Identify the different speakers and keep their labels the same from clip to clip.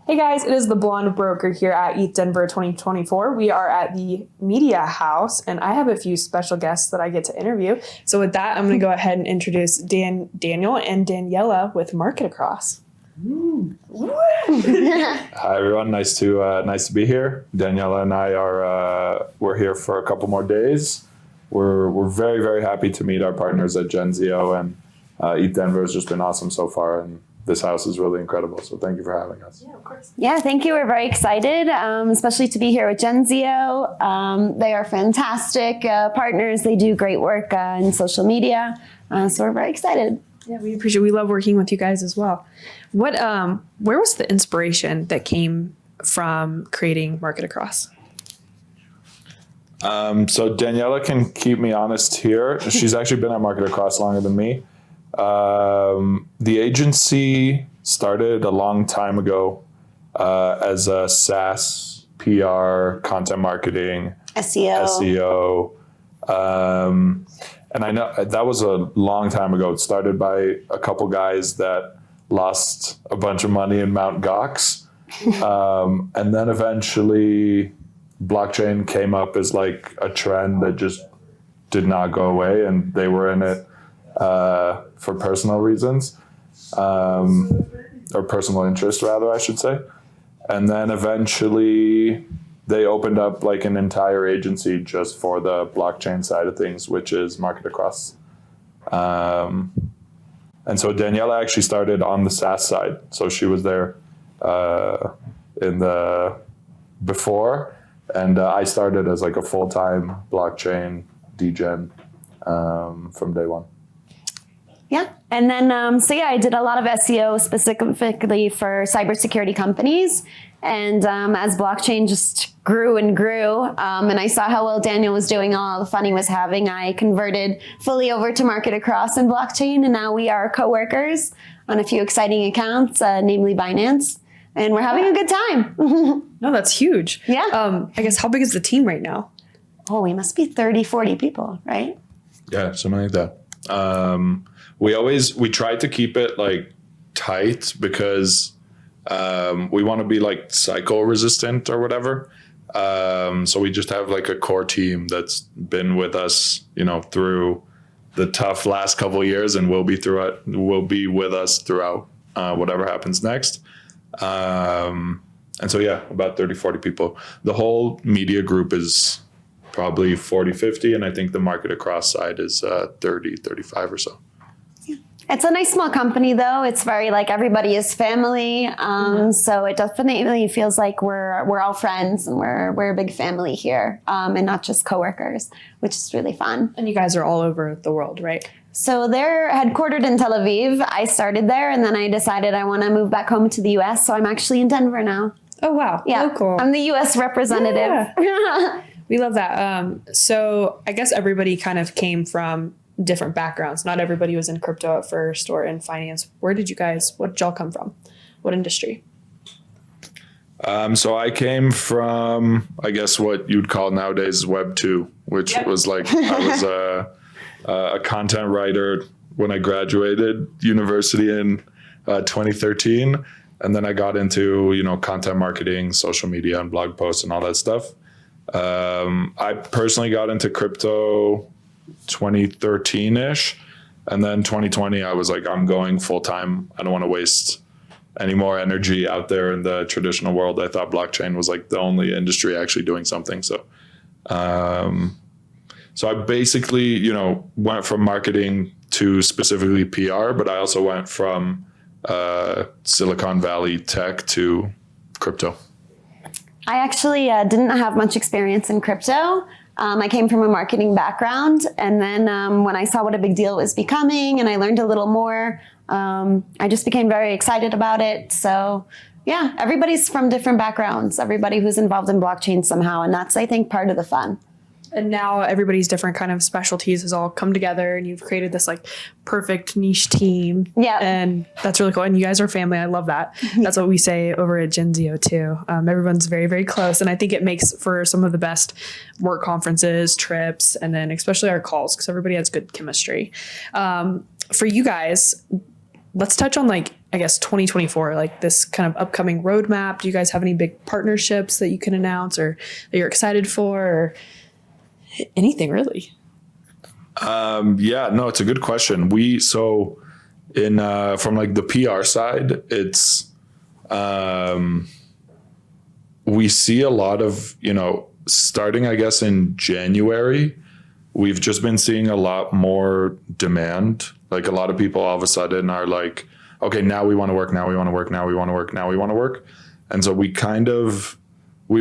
Speaker 1: Hey guys, it is the Blonde Broker here at ETH Denver 2024. We are at the Media House, and I have a few special guests that I get to interview. So with that, I'm going to go ahead and introduce Daniel and Daniela with MarketAcross.
Speaker 2: Hi everyone, nice to be here. Daniela and I are we're here for a couple more days. We're very, very happy to meet our partners at Genzio, and ETH Denver has just been awesome so far, and this house is really incredible. So thank you for having us.
Speaker 1: Yeah, of course.
Speaker 3: Yeah, thank you. We're very excited, especially to be here with Genzio. They are fantastic partners. They do great work in social media. So we're very excited.
Speaker 1: Yeah, we love working with you guys as well. Where was the inspiration that came from creating MarketAcross?
Speaker 2: So Daniela can keep me honest here. She's actually been at MarketAcross longer than me. The agency started a long time ago as a SaaS, PR, content marketing, SEO. And I know that was a long time ago. It started by a couple guys that lost a bunch of money in Mount Gox. And then eventually blockchain came up as like a trend that just did not go away, and they were in it for personal reasons, or personal interest rather, I should say. And then eventually they opened up like an entire agency just for the blockchain side of things, which is MarketAcross. And so Daniela actually started on the SaaS side. So she was there in the before, and I started as like a full-time blockchain degen from day one.
Speaker 3: Yeah. And then, I did a lot of SEO specifically for cybersecurity companies. And as blockchain just grew and grew, and I saw how well Daniel was doing, all the fun he was having, I converted fully over to MarketAcross and blockchain. And now we are coworkers on a few exciting accounts, namely Binance. And we're having a good time.
Speaker 1: No, that's huge.
Speaker 3: Yeah.
Speaker 1: I guess how big is the team right now?
Speaker 3: Oh, we must be 30, 40 people, right?
Speaker 2: Yeah, something like that. We try to keep it like tight because we want to be like cycle resistant or whatever. So we just have like a core team that's been with us, through the tough last couple of years, and will be with us throughout whatever happens next. And so, yeah, about 30, 40 people. The whole media group is probably 40, 50. And I think the MarketAcross side is 30, 35 or so.
Speaker 3: It's a nice small company, though. It's very like everybody is family. So it definitely feels like we're all friends, and we're a big family here, and not just coworkers, which is really fun.
Speaker 1: And you guys are all over the world, right?
Speaker 3: So they're headquartered in Tel Aviv. I started there, and then I decided I want to move back home to the U.S. So I'm actually in Denver now.
Speaker 1: Oh, wow.
Speaker 3: Yeah,
Speaker 1: oh, cool.
Speaker 3: I'm the U.S. representative.
Speaker 1: Yeah. We love that. So I guess everybody kind of came from different backgrounds. Not everybody was in crypto at first or in finance. What did y'all come from? What industry?
Speaker 2: So I came from, I guess what you'd call nowadays Web2, which was like, I was a content writer when I graduated university in 2013. And then I got into, content marketing, social media, and blog posts and all that stuff. I personally got into crypto 2013-ish, and then 2020 I was like, I'm going full-time. I don't want to waste any more energy out there in the traditional world. I thought blockchain was like the only industry actually doing something. So I basically went from marketing to specifically PR, but I also went from Silicon Valley tech to crypto.
Speaker 3: I actually didn't have much experience in crypto. I came from a marketing background, and then when I saw what a big deal it was becoming and I learned a little more, I just became very excited about it. So yeah, everybody's from different backgrounds, everybody who's involved in blockchain somehow, and that's, I think, part of the fun.
Speaker 1: And now everybody's different kind of specialties has all come together, and you've created this like perfect niche team.
Speaker 3: Yeah.
Speaker 1: And that's really cool. And you guys are family. I love that. That's what we say over at Genzio too. Everyone's very, very close. And I think it makes for some of the best work conferences, trips, and then especially our calls, because everybody has good chemistry. For you guys, let's touch on like, I guess 2024, like this kind of upcoming roadmap. Do you guys have any big partnerships that you can announce or that you're excited for, or anything really?
Speaker 2: Yeah, no, it's a good question. So in from like the PR side, it's we see a lot of, starting I guess in January, we've just been seeing a lot more demand. Like a lot of people all of a sudden are like, okay, now we want to work, now we want to work, now we want to work, now we want to work. And so we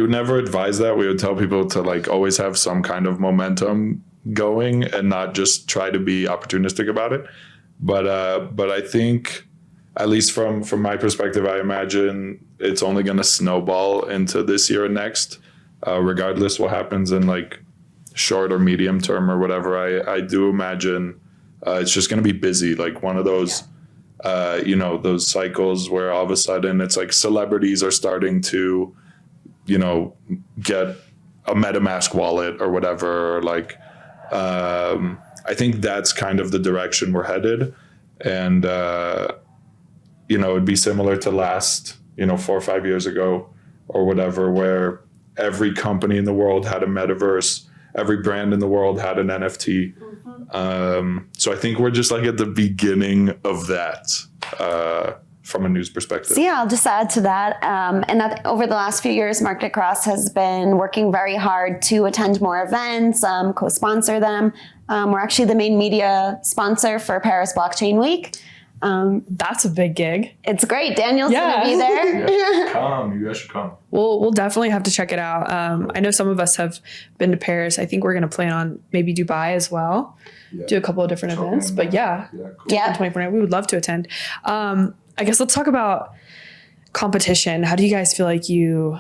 Speaker 2: would never advise that. We would tell people to like always have some kind of momentum going and not just try to be opportunistic about it. But I think, at least from my perspective, I imagine it's only going to snowball into this year and next, regardless what happens in like short or medium term or whatever. I do imagine it's just going to be busy, like one of those, those cycles where all of a sudden it's like celebrities are starting to, get a MetaMask wallet or whatever. Or like, I think that's kind of the direction we're headed. And, it'd be similar to last, 4 or 5 years ago or whatever, where every company in the world had a metaverse, every brand in the world had an NFT. So I think we're just like at the beginning of that from a news perspective.
Speaker 3: So yeah, I'll just add to that. And that over the last few years, MarketAcross has been working very hard to attend more events, co-sponsor them. We're actually the main media sponsor for Paris Blockchain Week.
Speaker 1: That's a big gig.
Speaker 3: It's great. Daniel's going to be there.
Speaker 2: Yeah, you guys should come.
Speaker 1: We'll definitely have to check it out. I know some of us have been to Paris. I think we're going to plan on maybe Dubai as well. Yeah. Do a couple of different events. But yeah, cool. 2024, we would love to attend. I guess let's talk about competition. How do you guys feel like you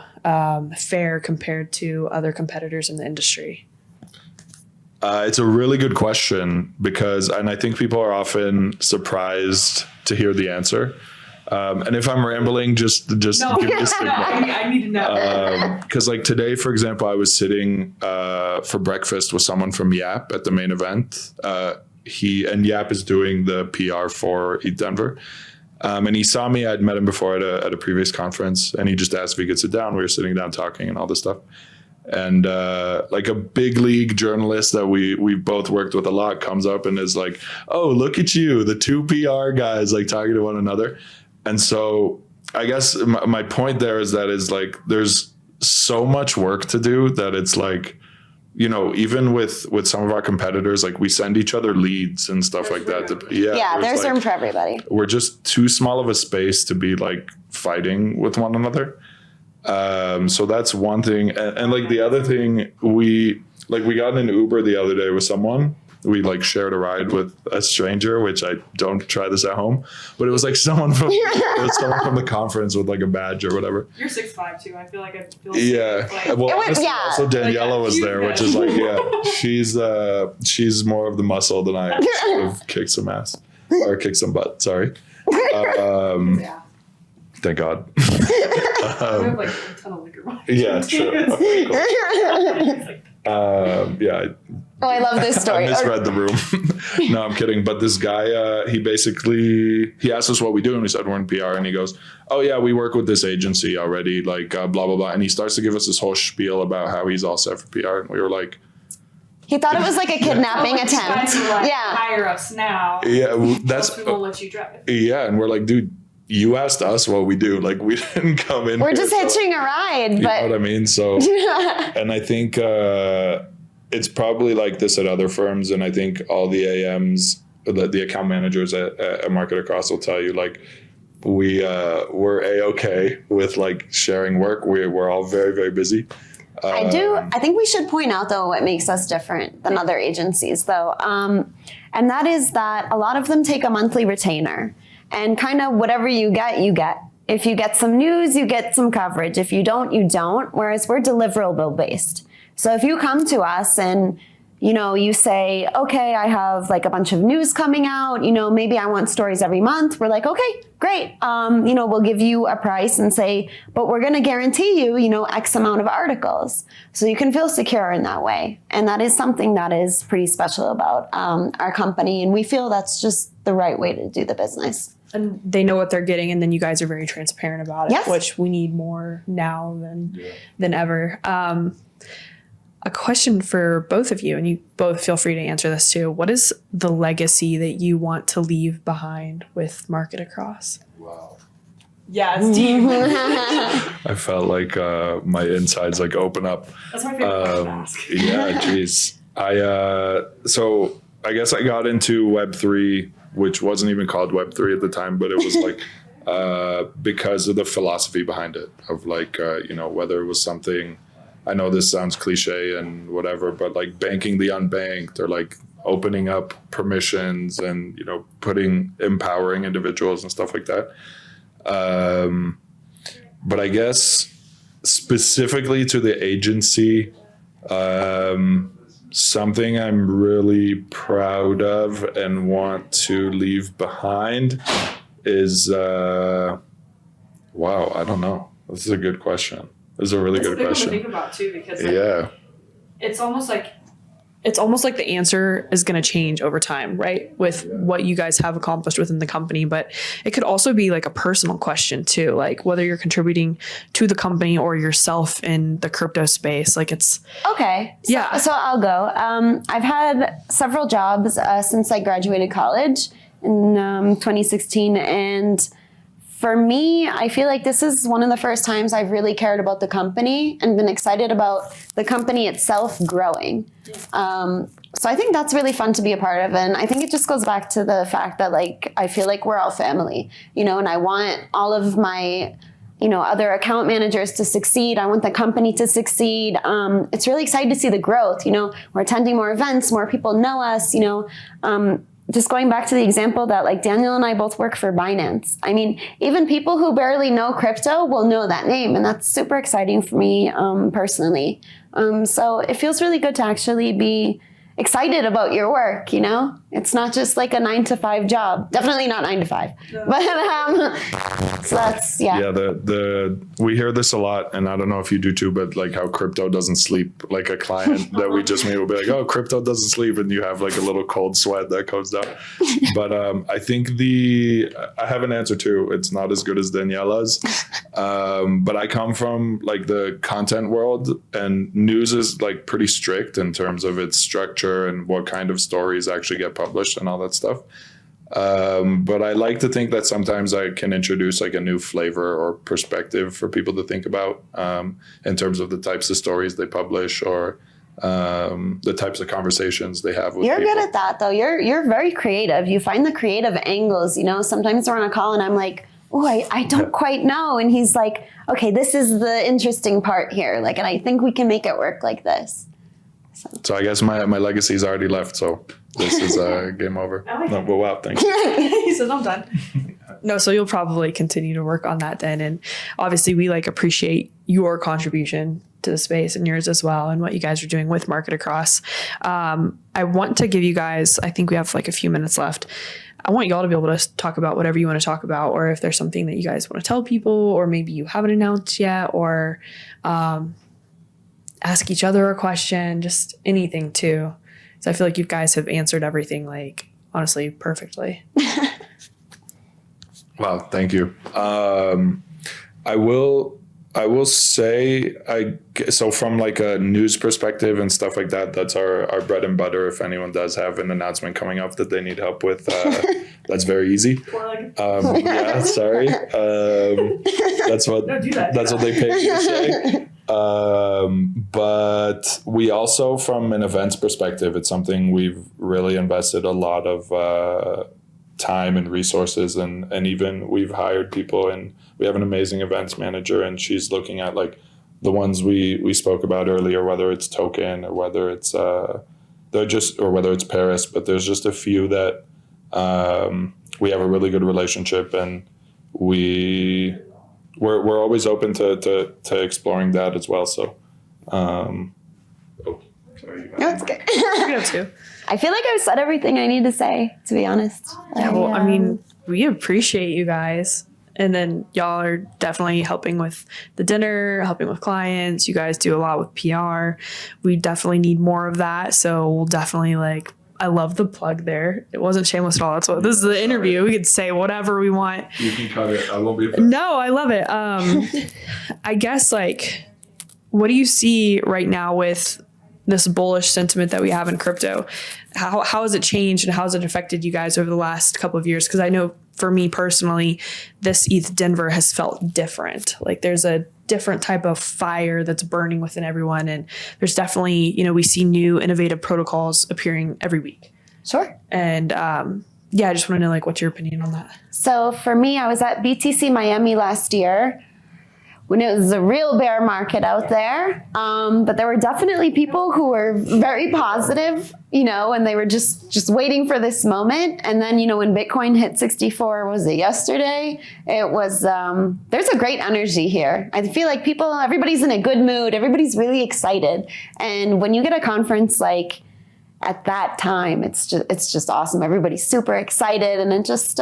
Speaker 1: fare compared to other competitors in the industry?
Speaker 2: It's a really good question and I think people are often surprised to hear the answer. And if I'm rambling, just give me a signal.
Speaker 1: I need to know.
Speaker 2: Because like today, for example, I was sitting for breakfast with someone from Yap at the main event. Yap is doing the PR for ETH Denver. And he saw me. I'd met him before at a previous conference, and he just asked if he could sit down. We were sitting down talking and all this stuff. And like a big league journalist that we both worked with a lot comes up and is like, "Oh, look at you, the two PR guys like talking to one another." And so I guess my point there is like there's so much work to do that it's like, even with some of our competitors, like we send each other leads and stuff like that.
Speaker 3: There's room for everybody.
Speaker 2: We're just too small of a space to be like fighting with one another. So that's one thing. And like the other thing, we got in an Uber the other day with someone. We like shared a ride with a stranger, which I don't try this at home, but it was like someone from the conference with like a badge or whatever.
Speaker 1: You're 6'5" too. I feel like I feel
Speaker 2: also Daniela was there, which is like, she's more of the muscle than I am. Sort of kick some ass or kick some butt. Sorry. Thank God.
Speaker 1: We have like a ton of liquor.
Speaker 2: Yeah, true. Okay, cool.
Speaker 3: I love this story.
Speaker 2: I misread the room. No, I'm kidding. But this guy, he asked us what we do, and we said we're in PR, and he goes, "Oh yeah, we work with this agency already, like blah blah blah." And he starts to give us this whole spiel about how he's all set for PR, and we were like,
Speaker 3: he thought it was like a kidnapping attempt.
Speaker 1: Hire us now.
Speaker 2: Yeah, that's
Speaker 1: we won't let you drive.
Speaker 2: Yeah, and we're like, dude, you asked us what we do. Like, we didn't come in.
Speaker 3: We're just hitching a ride.
Speaker 2: You know what I mean? So, and I think it's probably like this at other firms. And I think all the AMs, the account managers at MarketAcross will tell you, like, we're A-okay with like sharing work. We're all very, very busy.
Speaker 3: I think we should point out, though, what makes us different than other agencies, though. And that is that a lot of them take a monthly retainer. And kind of whatever you get, you get. If you get some news, you get some coverage. If you don't, you don't. Whereas we're deliverable-based. So if you come to us and, you say, okay, I have like a bunch of news coming out, maybe I want stories every month. We're like, okay, great. We'll give you a price and say, but we're going to guarantee you, X amount of articles. So you can feel secure in that way. And that is something that is pretty special about our company. And we feel that's just the right way to do the business.
Speaker 1: And they know what they're getting, and then you guys are very transparent about it,
Speaker 3: Yes.
Speaker 1: which we need more now than ever. A question for both of you, and you both feel free to answer this too. What is the legacy that you want to leave behind with Market-Across?
Speaker 2: Wow.
Speaker 1: Yeah, it's deep.
Speaker 2: I felt like my insides like open up.
Speaker 1: That's my favorite question to ask.
Speaker 2: Yeah, geez. So I guess I got into Web3, which wasn't even called Web3 at the time, but it was like because of the philosophy behind it, of like whether it was something. I know this sounds cliche and whatever, but like banking the unbanked, or like opening up permissions and empowering individuals and stuff like that. But I guess specifically to the agency, something I'm really proud of and want to leave behind is, wow, I don't know. This is a good question. This is a really good question.
Speaker 1: It's a big one to think about too, because it's almost like the answer is going to change over time, right? With what you guys have accomplished within the company, but it could also be like a personal question too, like whether you're contributing to the company or yourself in the crypto space. Like it's
Speaker 3: okay. So I'll go. I've had several jobs since I graduated college in 2016, and for me, I feel like this is one of the first times I've really cared about the company and been excited about the company itself growing. So I think that's really fun to be a part of. And I think it just goes back to the fact that like, I feel like we're all family, and I want all of my, other account managers to succeed. I want the company to succeed. It's really exciting to see the growth. We're attending more events, more people know us, just going back to the example that like Daniel and I both work for Binance. I mean, even people who barely know crypto will know that name. And that's super exciting for me personally. So it feels really good to actually be excited about your work, It's not just like a 9-to-5 job. Definitely not 9 to 5. No. But so that's
Speaker 2: Yeah, we hear this a lot, and I don't know if you do too, but like how crypto doesn't sleep. Like a client that we just meet will be like, "Oh, crypto doesn't sleep," and you have like a little cold sweat that comes down. But I think I have an answer too. It's not as good as Daniela's, but I come from like the content world, and news is like pretty strict in terms of its structure and what kind of stories actually get published and all that stuff. But I like to think that sometimes I can introduce like a new flavor or perspective for people to think about in terms of the types of stories they publish or the types of conversations they have with
Speaker 3: You're
Speaker 2: people.
Speaker 3: good at that though. You're very creative. You find the creative angles, Sometimes we're on a call and I'm like, oh, I don't quite know. And he's like, okay, this is the interesting part here. Like, and I think we can make it work like this.
Speaker 2: So I guess my legacy is already left. So this is game over. No, but wow, thank you.
Speaker 1: He says I'm done. No, so you'll probably continue to work on that then. And obviously we like appreciate your contribution to the space and yours as well, and what you guys are doing with Market-Across. I want to give you guys, I think we have like a few minutes left. I want y'all to be able to talk about whatever you want to talk about, or if there's something that you guys want to tell people, or maybe you haven't announced yet, or ask each other a question, just anything too. So I feel like you guys have answered everything like honestly perfectly.
Speaker 2: Wow, thank you. I will say, so from like a news perspective and stuff like that, that's our bread and butter. If anyone does have an announcement coming up that they need help with, that's very easy. Yeah, sorry. That's what they pay me to say. But we also, from an events perspective, it's something we've really invested a lot of time and resources, and even we've hired people, and we have an amazing events manager, and she's looking at like the ones we spoke about earlier, whether it's Token or whether it's or whether it's Paris, but there's just a few that we have a really good relationship, and we're always open to exploring that as well. So, sorry.
Speaker 3: No, it's good.
Speaker 1: You go too.
Speaker 3: I feel like I've said everything I need to say, to be honest.
Speaker 1: Yeah, well, I mean, we appreciate you guys. And then y'all are definitely helping with the dinner, helping with clients. You guys do a lot with PR. We definitely need more of that. So we'll definitely I love the plug there. It wasn't shameless at all. That's what this is the interview. We could say whatever we want.
Speaker 2: You can cut it. I won't be.
Speaker 1: No, I love it. I guess like, what do you see right now with this bullish sentiment that we have in crypto? How has it changed and how has it affected you guys over the last couple of years? Because I know for me personally, this ETH Denver has felt different. Like there's a different type of fire that's burning within everyone. And there's definitely, you know, we see new innovative protocols appearing every week.
Speaker 3: Sure.
Speaker 1: And yeah, I just want to know like, what's your opinion on that?
Speaker 3: So for me, I was at BTC Miami last year when it was a real bear market out there. But there were definitely people who were very positive, you know, and they were just waiting for this moment. And then, you know, when Bitcoin hit 64, was it yesterday? It was, there's a great energy here. I feel like everybody's in a good mood. Everybody's really excited. And when you get a conference like at that time, it's just awesome. Everybody's super excited and it just,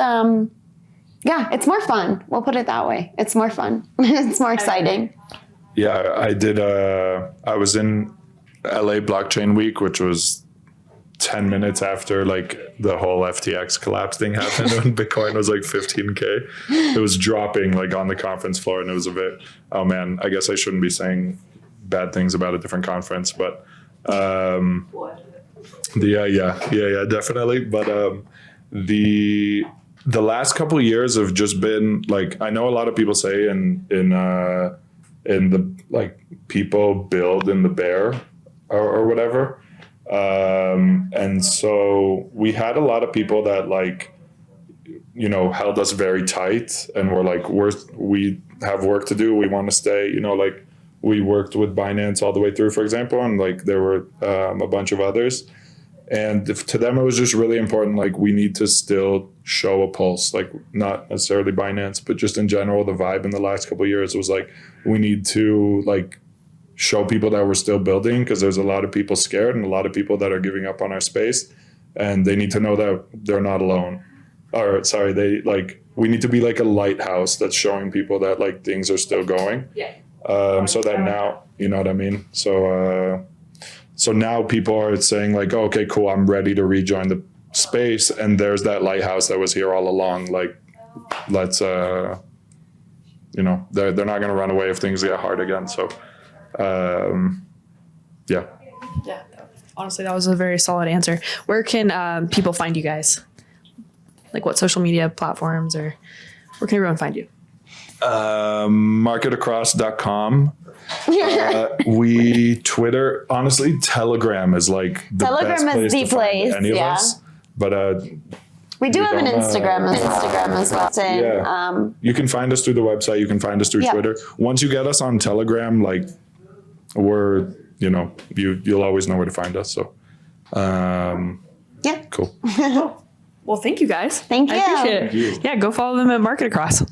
Speaker 3: yeah, it's more fun. We'll put it that way. It's more fun. It's more exciting.
Speaker 2: Yeah, I did. I was in LA Blockchain Week, which was 10 minutes after like the whole FTX collapse thing happened when Bitcoin was like 15K. It was dropping like on the conference floor and it was a bit, oh man, I guess I shouldn't be saying bad things about a different conference, but yeah, definitely. But the last couple of years have just been like, I know a lot of people say in the like people build in the bear or whatever. And so we had a lot of people that like, you know, held us very tight and were like, we have work to do. We want to stay, you know, like we worked with Binance all the way through, for example. And like, there were a bunch of others. And to them, it was just really important. Like we need to still show a pulse, like not necessarily Binance, but just in general, the vibe in the last couple of years was like, we need to like show people that we're still building because there's a lot of people scared and a lot of people that are giving up on our space and they need to know that they're not alone. Or sorry, we need to be like a lighthouse that's showing people that like things are still going.
Speaker 1: Yeah.
Speaker 2: So that now, you know what I mean? So now people are saying like, oh, okay, cool, I'm ready to rejoin the space. And there's that lighthouse that was here all along. Like, let's, you know, they're not going to run away if things get hard again. So, yeah.
Speaker 1: Yeah. Honestly, that was a very solid answer. Where can people find you guys? Like what social media platforms or where can everyone find you?
Speaker 2: MarketAcross.com. We Twitter, honestly, Telegram is like the best place to find any of us. But
Speaker 3: we do have an Instagram as well.
Speaker 2: Yeah. You can find us through the website. You can find us through Twitter. Once you get us on Telegram, like we're, you know, you'll always know where to find us. So,
Speaker 3: yeah,
Speaker 2: cool.
Speaker 1: Well, thank you guys.
Speaker 3: Thank you.
Speaker 1: I appreciate it. Yeah, go follow them at MarketAcross.